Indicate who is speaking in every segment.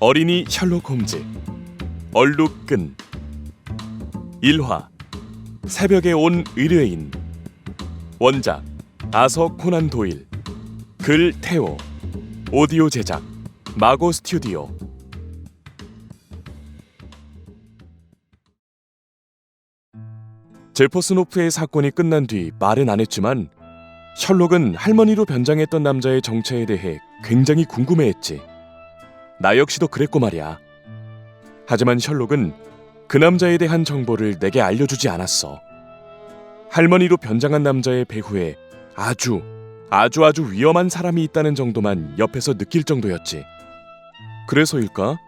Speaker 1: 어린이 셜록 홈즈 얼룩끈 1화 새벽에 온 의뢰인. 원작 아서 코난 도일, 글 태호, 오디오 제작 마고 스튜디오. 제퍼스노프의 사건이 끝난 뒤 말은 안 했지만 셜록은 할머니로 변장했던 남자의 정체에 대해 굉장히 궁금해했지. 나 역시도 그랬고 말이야. 하지만 셜록은 그 남자에 대한 정보를 내게 알려주지 않았어. 할머니로 변장한 남자의 배후에 아주 위험한 사람이 있다는 정도만 옆에서 느낄 정도였지. 그래서일까?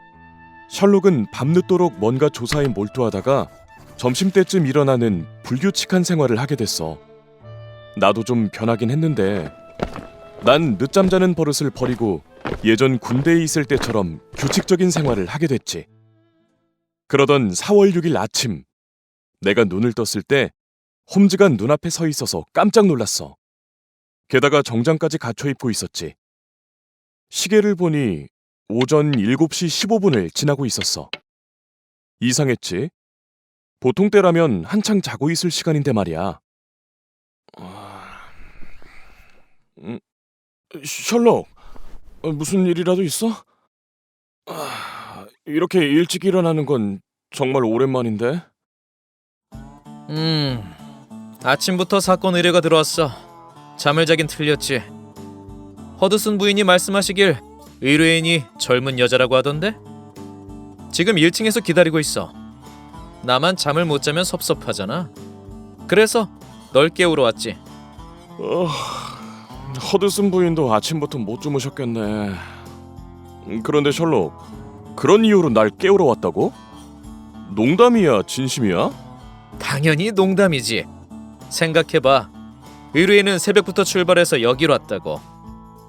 Speaker 1: 셜록은 밤늦도록 뭔가 조사에 몰두하다가 점심때쯤 일어나는 불규칙한 생활을 하게 됐어. 나도 좀 변하긴 했는데 난 늦잠 자는 버릇을 버리고 예전 군대에 있을 때처럼 규칙적인 생활을 하게 됐지. 그러던 4월 6일 아침, 내가 눈을 떴을 때 홈즈가 눈앞에 서 있어서 깜짝 놀랐어. 게다가 정장까지 갖춰 입고 있었지. 시계를 보니 오전 7시 15분을 지나고 있었어. 이상했지? 보통 때라면 한창 자고 있을 시간인데 말이야. 셜록, 무슨 일이라도 있어? 이렇게 일찍 일어나는 건 정말 오랜만인데.
Speaker 2: 아침부터 사건 의뢰가 들어왔어. 잠을 자긴 틀렸지. 허드슨 부인이 말씀하시길 의뢰인이 젊은 여자라고 하던데? 지금 1층에서 기다리고 있어. 나만 잠을 못 자면 섭섭하잖아. 그래서 널 깨우러 왔지.
Speaker 1: 허드슨 부인도 아침부터 못 주무셨겠네. 그런데 셜록, 그런 이유로 날 깨우러 왔다고? 농담이야, 진심이야?
Speaker 2: 당연히 농담이지. 생각해봐. 의뢰인은 새벽부터 출발해서 여기로 왔다고.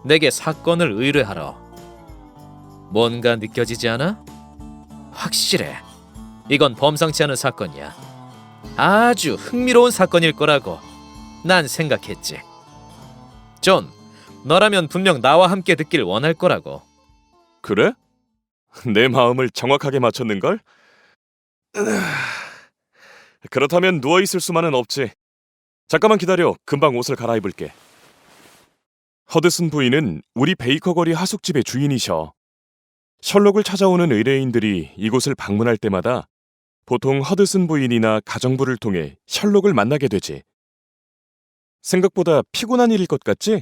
Speaker 2: 내게 사건을 의뢰하러. 뭔가 느껴지지 않아? 확실해. 이건 범상치 않은 사건이야. 아주 흥미로운 사건일 거라고 난 생각했지. 존, 너라면 분명 나와 함께 듣길 원할 거라고.
Speaker 1: 그래? 내 마음을 정확하게 맞췄는걸? 그렇다면 누워있을 수만은 없지. 잠깐만 기다려. 금방 옷을 갈아입을게. 허드슨 부인은 우리 베이커 거리 하숙집의 주인이셔. 셜록을 찾아오는 의뢰인들이 이곳을 방문할 때마다 보통 허드슨 부인이나 가정부를 통해 셜록을 만나게 되지. 생각보다 피곤한 일일 것 같지?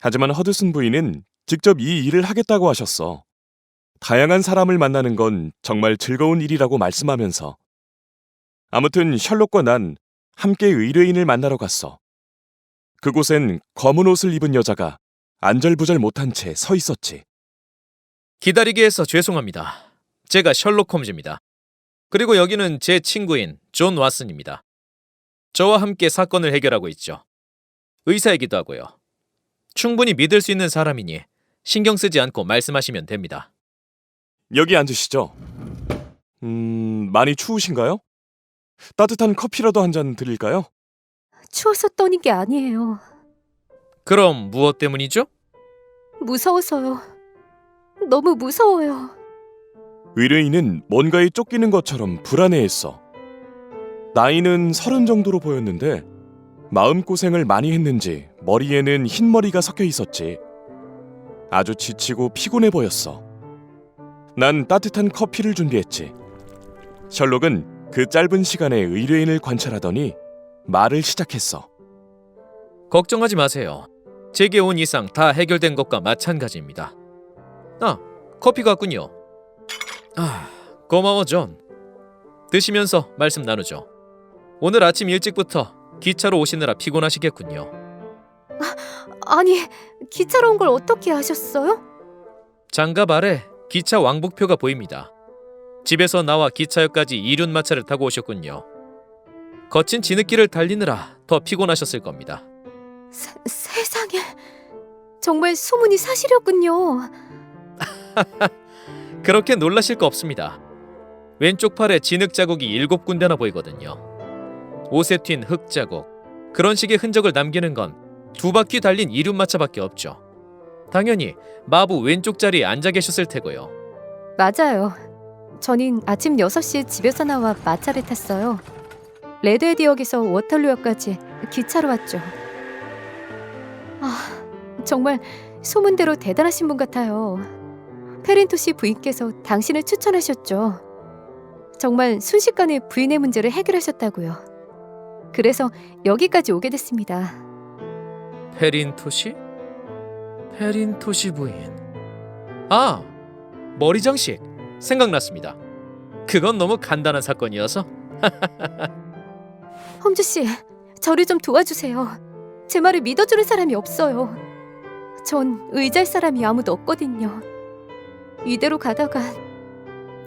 Speaker 1: 하지만 허드슨 부인은 직접 이 일을 하겠다고 하셨어. 다양한 사람을 만나는 건 정말 즐거운 일이라고 말씀하면서. 아무튼 셜록과 난 함께 의뢰인을 만나러 갔어. 그곳엔 검은 옷을 입은 여자가 안절부절 못한 채 서 있었지.
Speaker 2: 기다리게 해서 죄송합니다. 제가 셜록 홈즈입니다. 그리고 여기는 제 친구인 존 왓슨입니다. 저와 함께 사건을 해결하고 있죠. 의사이기도 하고요. 충분히 믿을 수 있는 사람이니 신경 쓰지 않고 말씀하시면 됩니다.
Speaker 1: 여기 앉으시죠. 많이 추우신가요? 따뜻한 커피라도 한 잔 드릴까요?
Speaker 3: 추워서 떠는 게 아니에요.
Speaker 2: 그럼 무엇 때문이죠?
Speaker 3: 무서워서요. 너무 무서워요.
Speaker 1: 의뢰인은 뭔가에 쫓기는 것처럼 불안해했어. 나이는 30 정도로 보였는데 마음고생을 많이 했는지 머리에는 흰머리가 섞여 있었지. 아주 지치고 피곤해 보였어. 난 따뜻한 커피를 준비했지. 셜록은 그 짧은 시간에 의뢰인을 관찰하더니 말을 시작했어.
Speaker 2: 걱정하지 마세요. 제게 온 이상 다 해결된 것과 마찬가지입니다. 커피가 왔군요. 고마워 존. 드시면서 말씀 나누죠. 오늘 아침 일찍부터 기차로 오시느라 피곤하시겠군요.
Speaker 3: 아니, 기차로 온 걸 어떻게 아셨어요?
Speaker 2: 장갑 아래 기차 왕복표가 보입니다. 집에서 나와 기차역까지 이륜마차를 타고 오셨군요. 거친 진흙길을 달리느라 더 피곤하셨을 겁니다.
Speaker 3: 세상에, 정말 소문이 사실이었군요.
Speaker 2: 그렇게 놀라실 거 없습니다. 왼쪽 팔에 진흙 자국이 7군데나 보이거든요. 옷에 튄 흙 자국, 그런 식의 흔적을 남기는 건 2바퀴 달린 이륜마차밖에 없죠. 당연히 마부 왼쪽 자리에 앉아 계셨을 테고요.
Speaker 3: 맞아요. 저는 아침 6시에 집에서 나와 마차를 탔어요. 레드헤드역에서 워털루역까지 기차로 왔죠. 정말 소문대로 대단하신 분 같아요. 페린토 씨 부인께서 당신을 추천하셨죠. 정말 순식간에 부인의 문제를 해결하셨다고요. 그래서 여기까지 오게 됐습니다.
Speaker 2: 페린토시? 페린토시 부인. 아, 머리 장식. 생각났습니다. 그건 너무 간단한 사건이어서.
Speaker 3: 험주 씨, 저를 좀 도와주세요. 제 말을 믿어주는 사람이 없어요. 전 의지할 사람이 아무도 없거든요. 이대로 가다가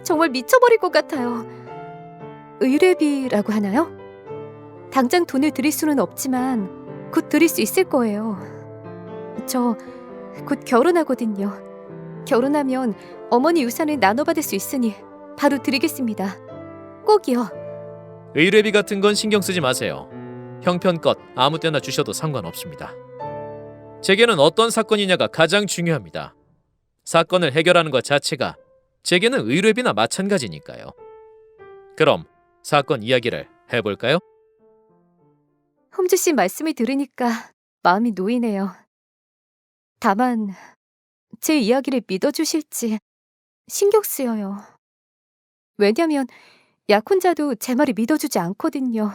Speaker 3: 정말 미쳐버릴 것 같아요. 의뢰비라고 하나요? 당장 돈을 드릴 수는 없지만 곧 드릴 수 있을 거예요. 저 곧 결혼하거든요. 결혼하면 어머니 유산을 나눠받을 수 있으니 바로 드리겠습니다. 꼭이요.
Speaker 2: 의뢰비 같은 건 신경 쓰지 마세요. 형편껏 아무 때나 주셔도 상관없습니다. 제게는 어떤 사건이냐가 가장 중요합니다. 사건을 해결하는 것 자체가 제게는 의뢰비나 마찬가지니까요. 그럼 사건 이야기를 해볼까요?
Speaker 3: 험주 씨 말씀을 들으니까 마음이 놓이네요. 다만 제 이야기를 믿어주실지 신경 쓰여요. 왜냐면 약혼자도 제 말을 믿어주지 않거든요.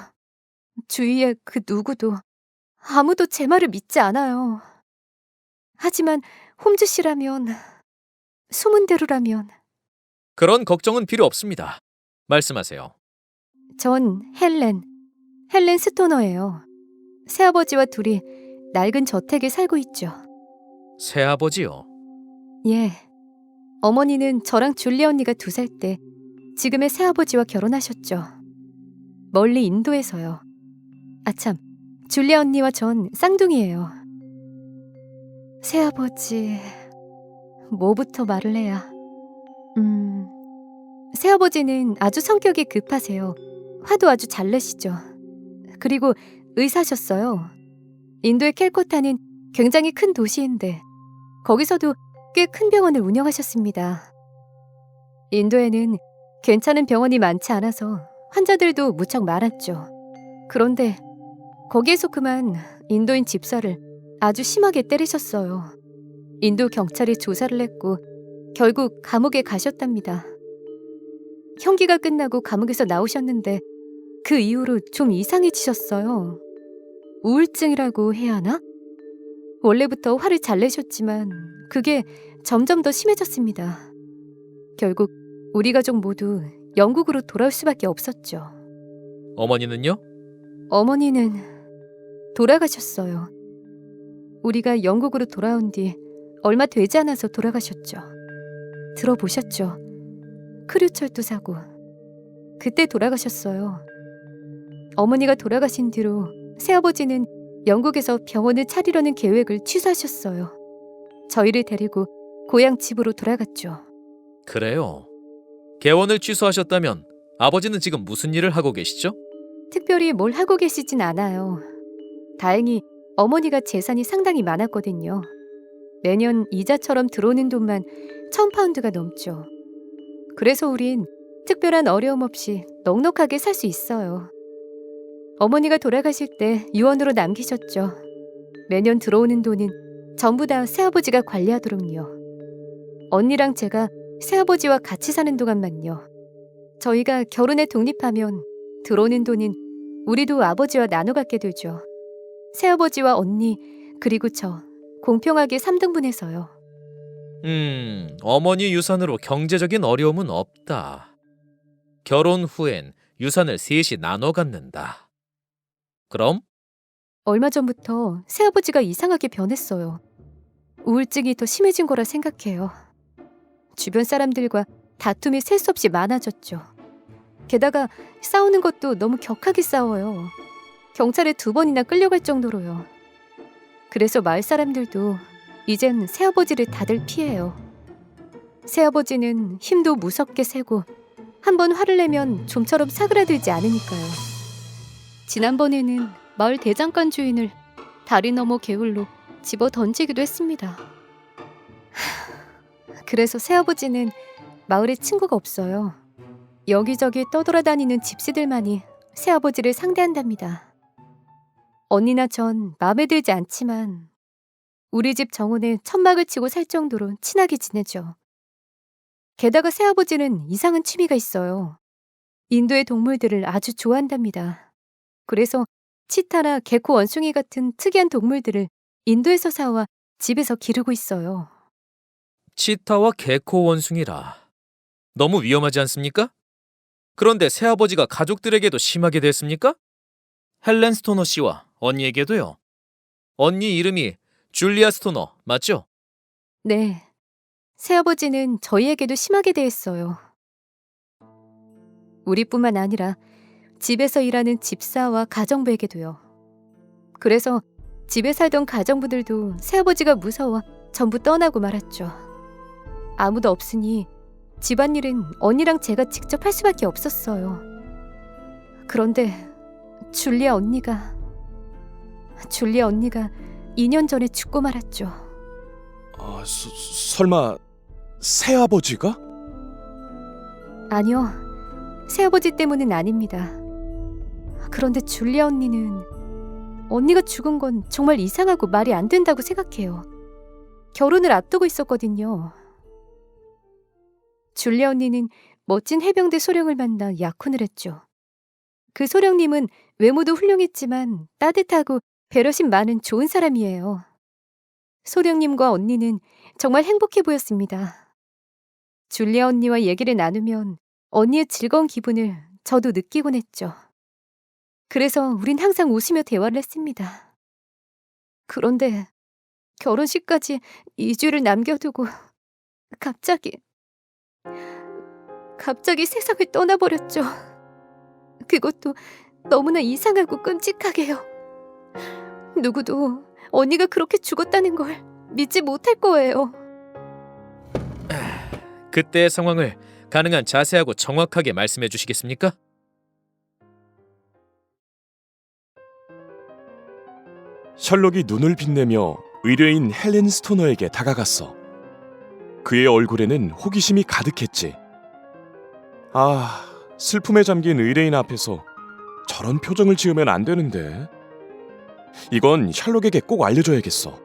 Speaker 3: 주위에 그 누구도 아무도 제 말을 믿지 않아요. 하지만 홈즈 씨라면, 소문대로라면
Speaker 2: 그런 걱정은 필요 없습니다. 말씀하세요.
Speaker 3: 전 헬렌 스토너예요. 새아버지와 둘이 낡은 저택에 살고 있죠.
Speaker 2: 새아버지요?
Speaker 3: 예. 어머니는 저랑 줄리 언니가 2살 때 지금의 새아버지와 결혼하셨죠. 멀리 인도에서요. 아참, 줄리 언니와 전 쌍둥이예요. 새아버지... 뭐부터 말을 해야... 새아버지는 아주 성격이 급하세요. 화도 아주 잘 내시죠. 그리고 의사셨어요. 인도의 캘코타는 굉장히 큰 도시인데 거기서도 꽤 큰 병원을 운영하셨습니다. 인도에는 괜찮은 병원이 많지 않아서 환자들도 무척 많았죠. 그런데 거기에서 그만 인도인 집사를 아주 심하게 때리셨어요. 인도 경찰이 조사를 했고 결국 감옥에 가셨답니다. 형기가 끝나고 감옥에서 나오셨는데 그 이후로 좀 이상해지셨어요. 우울증이라고 해야 하나? 원래부터 화를 잘 내셨지만 그게 점점 더 심해졌습니다. 결국 우리 가족 모두 영국으로 돌아올 수밖에 없었죠.
Speaker 2: 어머니는요?
Speaker 3: 어머니는 돌아가셨어요. 우리가 영국으로 돌아온 뒤 얼마 되지 않아서 돌아가셨죠. 들어보셨죠? 크류철도 사고. 그때 돌아가셨어요. 어머니가 돌아가신 뒤로 새아버지는 영국에서 병원을 차리려는 계획을 취소하셨어요. 저희를 데리고 고향 집으로 돌아갔죠.
Speaker 2: 그래요. 개원을 취소하셨다면 아버지는 지금 무슨 일을 하고 계시죠?
Speaker 3: 특별히 뭘 하고 계시진 않아요. 다행히 어머니가 재산이 상당히 많았거든요. 매년 이자처럼 들어오는 돈만 1,000파운드가 넘죠. 그래서 우린 특별한 어려움 없이 넉넉하게 살 수 있어요. 어머니가 돌아가실 때 유언으로 남기셨죠. 매년 들어오는 돈은 전부 다 새아버지가 관리하도록요. 언니랑 제가 새아버지와 같이 사는 동안만요. 저희가 결혼해 독립하면 들어오는 돈은 우리도 아버지와 나눠 갖게 되죠. 새아버지와 언니 그리고 저 공평하게 3등분해서요.
Speaker 2: 어머니 유산으로 경제적인 어려움은 없다. 결혼 후엔 유산을 셋이 나눠 갖는다. 그럼?
Speaker 3: 얼마 전부터 새아버지가 이상하게 변했어요. 우울증이 더 심해진 거라 생각해요. 주변 사람들과 다툼이 셀 수 없이 많아졌죠. 게다가 싸우는 것도 너무 격하게 싸워요. 경찰에 2번이나 끌려갈 정도로요. 그래서 마을 사람들도 이젠 새아버지를 다들 피해요. 새아버지는 힘도 무섭게 세고 한번 화를 내면 좀처럼 사그라들지 않으니까요. 지난번에는 마을 대장간 주인을 다리 너머 개울로 집어 던지기도 했습니다. 그래서 새아버지는 마을에 친구가 없어요. 여기저기 떠돌아다니는 집시들만이 새아버지를 상대한답니다. 언니나 전 마음에 들지 않지만 우리 집 정원에 천막을 치고 살 정도로 친하게 지내죠. 게다가 새아버지는 이상한 취미가 있어요. 인도의 동물들을 아주 좋아한답니다. 그래서 치타나 개코 원숭이 같은 특이한 동물들을 인도에서 사와 집에서 기르고 있어요.
Speaker 2: 치타와 개코 원숭이라. 너무 위험하지 않습니까? 그런데 새아버지가 가족들에게도 심하게 됐습니까? 헬렌 스토너 씨와 언니에게도요. 언니 이름이 줄리아 스토너 맞죠?
Speaker 3: 네. 새아버지는 저희에게도 심하게 대했어요. 우리뿐만 아니라 집에서 일하는 집사와 가정부에게도요. 그래서 집에 살던 가정부들도 새아버지가 무서워 전부 떠나고 말았죠. 아무도 없으니 집안일은 언니랑 제가 직접 할 수밖에 없었어요. 그런데 줄리아 언니가 2년 전에 죽고 말았죠.
Speaker 1: 설마 새아버지가?
Speaker 3: 아니요. 새아버지 때문은 아닙니다. 그런데 줄리아 언니는 언니가 죽은 건 정말 이상하고 말이 안 된다고 생각해요. 결혼을 앞두고 있었거든요. 줄리아 언니는 멋진 해병대 소령을 만나 약혼을 했죠. 그 소령님은 외모도 훌륭했지만 따뜻하고 배려심 많은 좋은 사람이에요. 소령님과 언니는 정말 행복해 보였습니다. 줄리아 언니와 얘기를 나누면 언니의 즐거운 기분을 저도 느끼곤 했죠. 그래서 우린 항상 웃으며 대화를 했습니다. 그런데 결혼식까지 2주를 남겨두고 갑자기 세상을 떠나버렸죠. 그것도 너무나 이상하고 끔찍하게요. 누구도 언니가 그렇게 죽었다는 걸 믿지 못할 거예요.
Speaker 2: 그때의 상황을 가능한 자세하고 정확하게 말씀해 주시겠습니까?
Speaker 1: 셜록이 눈을 빛내며 의뢰인 헬렌 스토너에게 다가갔어. 그의 얼굴에는 호기심이 가득했지. 슬픔에 잠긴 의뢰인 앞에서 저런 표정을 지으면 안 되는데. 이건 셜록에게 꼭 알려줘야겠어.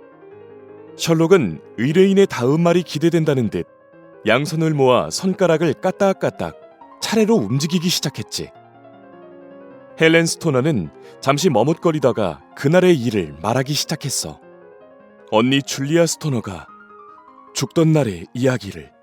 Speaker 1: 셜록은 의뢰인의 다음 말이 기대된다는 듯 양손을 모아 손가락을 까딱까딱 차례로 움직이기 시작했지. 헬렌 스토너는 잠시 머뭇거리다가 그날의 일을 말하기 시작했어. 언니 줄리아 스토너가 죽던 날의 이야기를.